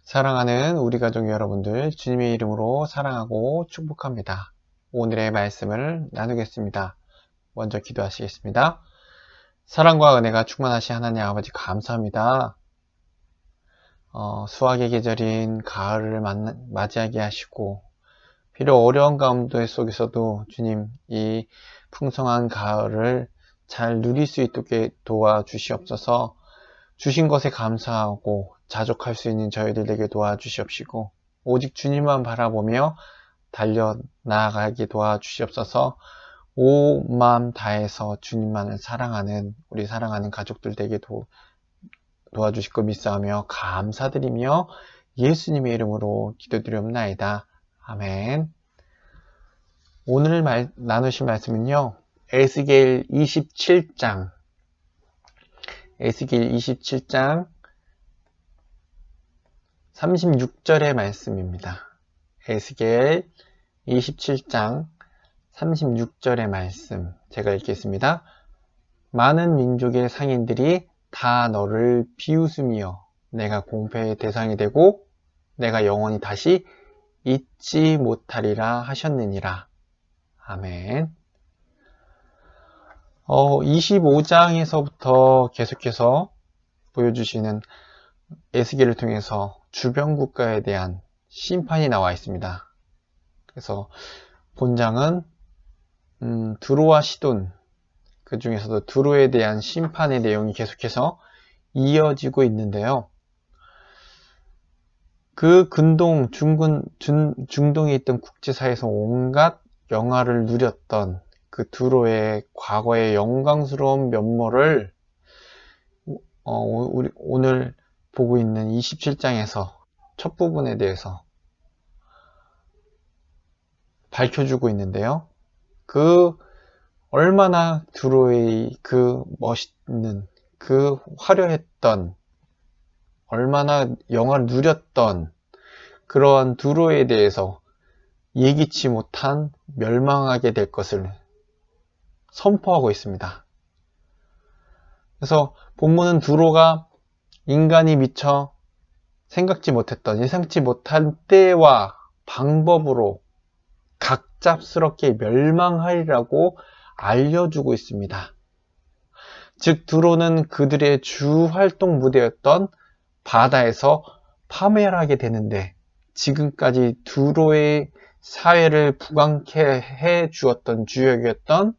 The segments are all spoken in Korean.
사랑하는 우리 가족 여러분들, 주님의 이름으로 사랑하고 축복합니다. 오늘의 말씀을 나누겠습니다. 먼저 기도하시겠습니다. 사랑과 은혜가 충만하신 하나님 아버지 감사합니다. 수확의 계절인 가을을 맞이하게 하시고 비록 어려운 가운데 속에서도 주님 이 풍성한 가을을 잘 누릴 수 있도록 도와주시옵소서. 주신 것에 감사하고 자족할 수 있는 저희들에게 도와주시옵시고 오직 주님만 바라보며 달려나가게 도와주시옵소서. 온 마음 다해서 주님만을 사랑하는 우리 사랑하는 가족들 되게 도와주실 것 믿사오며 감사드리며 예수님의 이름으로 기도드리옵나이다. 아멘. 오늘 나누실 말씀은요, 에스겔 27장 36절의 말씀입니다. 에스겔 27장 36절의 말씀 제가 읽겠습니다. 많은 민족의 상인들이 다 너를 비웃으며 내가 공패의 대상이 되고 내가 영원히 다시 잊지 못하리라 하셨느니라. 아멘. 25장에서부터 계속해서 보여주시는 에스겔을 통해서 주변 국가에 대한 심판이 나와 있습니다. 그래서 본장은 두로와 시돈, 그 중에서도 두로에 대한 심판의 내용이 계속해서 이어지고 있는데요. 그 중동에 있던 국제사회에서 온갖 영화를 누렸던 그 두로의 과거의 영광스러운 면모를 오늘 보고 있는 27장에서 첫 부분에 대해서 밝혀주고 있는데요. 그 얼마나 두로의 그 멋있는, 그 화려했던, 얼마나 영화를 누렸던 그러한 두로에 대해서 예기치 못한 멸망하게 될 것을 선포하고 있습니다. 그래서 본문은 두로가 인간이 미처 생각지 못했던, 예상치 못한 때와 방법으로 갑작스럽게 멸망하리라고 알려주고 있습니다. 즉 두로는 그들의 주 활동 무대였던 바다에서 파멸하게 되는데 지금까지 두로의 사회를 부강케 해 주었던 주역이었던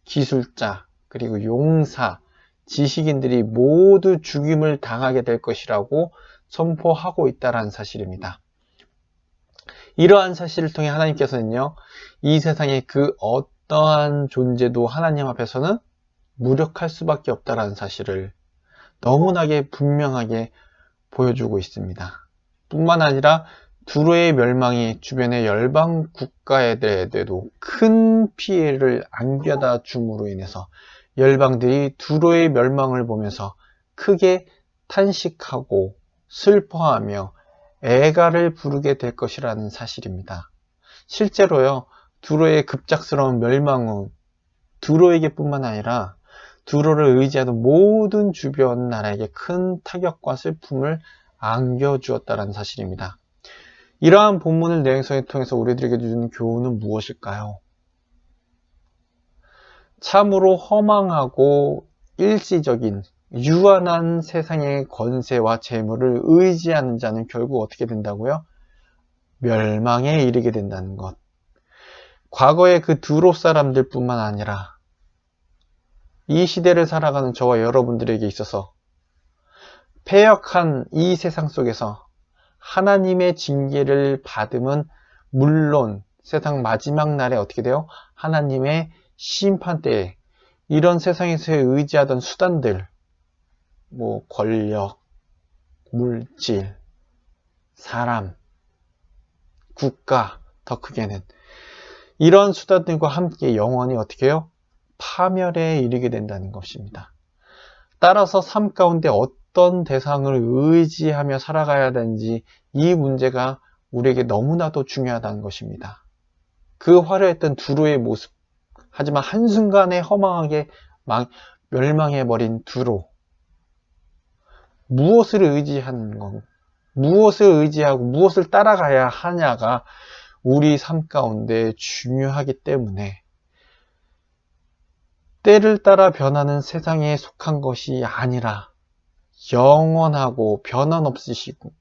기술자 그리고 용사, 지식인들이 모두 죽임을 당하게 될 것이라고 선포하고 있다는 사실입니다. 이러한 사실을 통해 하나님께서는요, 이 세상의 그 어떠한 존재도 하나님 앞에서는 무력할 수밖에 없다는 사실을 너무나게 분명하게 보여주고 있습니다. 뿐만 아니라 두로의 멸망이 주변의 열방 국가에도 큰 피해를 안겨다 줌으로 인해서 열방들이 두로의 멸망을 보면서 크게 탄식하고 슬퍼하며 애가를 부르게 될 것이라는 사실입니다. 실제로요, 두로의 급작스러운 멸망은 두로에게 뿐만 아니라 두로를 의지하던 모든 주변 나라에게 큰 타격과 슬픔을 안겨주었다는 사실입니다. 이러한 본문을 내용성을 통해서 우리들에게 주는 교훈은 무엇일까요? 참으로 허망하고 일시적인 유한한 세상의 권세와 재물을 의지하는 자는 결국 어떻게 된다고요? 멸망에 이르게 된다는 것. 과거의 그 두로 사람들 뿐만 아니라 이 시대를 살아가는 저와 여러분들에게 있어서 패역한 이 세상 속에서 하나님의 징계를 받음은 물론 세상 마지막 날에 어떻게 돼요? 하나님의 심판 때에 이런 세상에서 의지하던 수단들, 권력, 물질, 사람, 국가, 더 크게는 이런 수단들과 함께 영원히 어떻게 해요? 파멸에 이르게 된다는 것입니다. 따라서 삶 가운데 어떤 대상을 의지하며 살아가야 되는지 이 문제가 우리에게 너무나도 중요하다는 것입니다. 그 화려했던 두로의 모습, 하지만 한순간에 허망하게 멸망해버린 두로, 무엇을 의지하는 건 무엇을 의지하고 무엇을 따라가야 하냐가 우리 삶 가운데 중요하기 때문에 때를 따라 변하는 세상에 속한 것이 아니라 영원하고 변함없으시고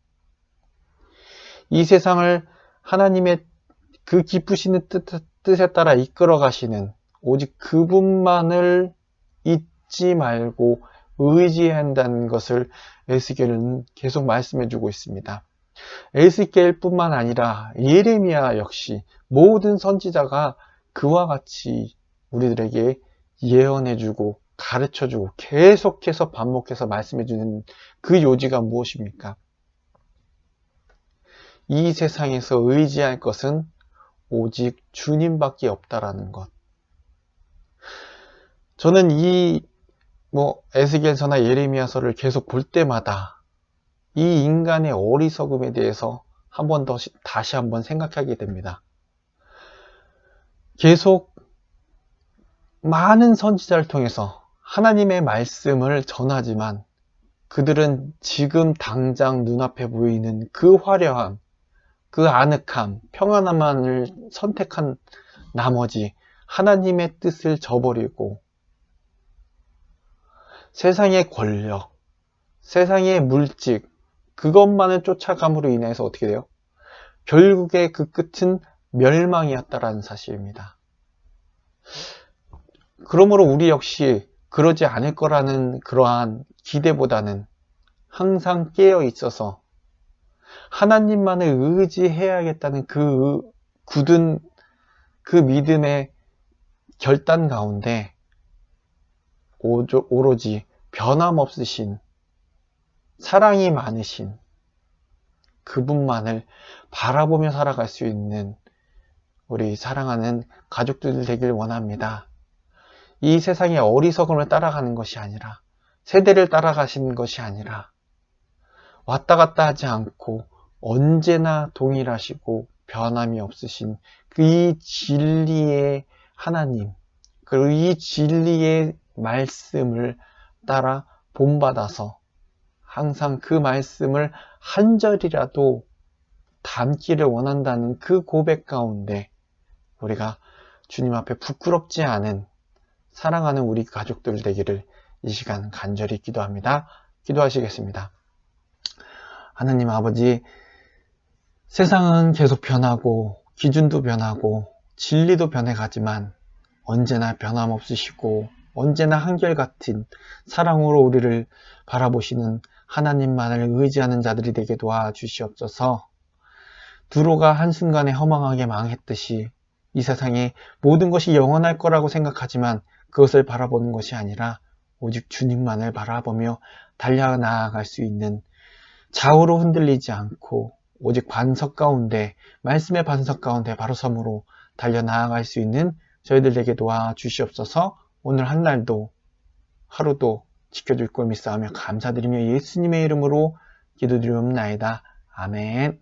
이 세상을 하나님의 그 기쁘시는 뜻에 따라 이끌어 가시는 오직 그분만을 잊지 말고 의지해야 한다는 것을 에스겔은 계속 말씀해 주고 있습니다. 에스겔뿐만 아니라 예레미야 역시 모든 선지자가 그와 같이 우리들에게 예언해 주고 가르쳐 주고 계속해서 반복해서 말씀해 주는 그 요지가 무엇입니까? 이 세상에서 의지할 것은 오직 주님밖에 없다라는 것. 저는 이 에스겔서나 예레미야서를 계속 볼 때마다 이 인간의 어리석음에 대해서 다시 한번 생각하게 됩니다. 계속 많은 선지자를 통해서 하나님의 말씀을 전하지만 그들은 지금 당장 눈앞에 보이는 그 화려함, 그 아늑함, 평안함만을 선택한 나머지 하나님의 뜻을 저버리고 세상의 권력, 세상의 물질, 그것만을 쫓아감으로 인해서 어떻게 돼요? 결국에 그 끝은 멸망이었다라는 사실입니다. 그러므로 우리 역시 그러지 않을 거라는 그러한 기대보다는 항상 깨어 있어서 하나님만을 의지해야겠다는 그 굳은 그 믿음의 결단 가운데 오로지 변함없으신 사랑이 많으신 그분만을 바라보며 살아갈 수 있는 우리 사랑하는 가족들 되길 원합니다. 이 세상의 어리석음을 따라가는 것이 아니라 세대를 따라가시는 것이 아니라 왔다 갔다 하지 않고 언제나 동일하시고 변함이 없으신 그 이 진리의 하나님, 그리고 이 진리의 말씀을 따라 본받아서 항상 그 말씀을 한 절이라도 담기를 원한다는 그 고백 가운데 우리가 주님 앞에 부끄럽지 않은 사랑하는 우리 가족들 되기를 이 시간 간절히 기도합니다. 기도하시겠습니다. 하나님 아버지, 세상은 계속 변하고 기준도 변하고 진리도 변해가지만 언제나 변함없으시고 언제나 한결같은 사랑으로 우리를 바라보시는 하나님만을 의지하는 자들이 되게 도와주시옵소서. 두로가 한순간에 허망하게 망했듯이 이 세상에 모든 것이 영원할 거라고 생각하지만 그것을 바라보는 것이 아니라 오직 주님만을 바라보며 달려나아갈 수 있는 좌우로 흔들리지 않고 오직 반석 가운데 말씀의 반석 가운데 바로 섬으로 달려나아갈 수 있는 저희들에게 도와주시옵소서. 오늘 한 날도 하루도 지켜줄 걸 믿사오며 감사드리며 예수님의 이름으로 기도드리옵나이다. 아멘.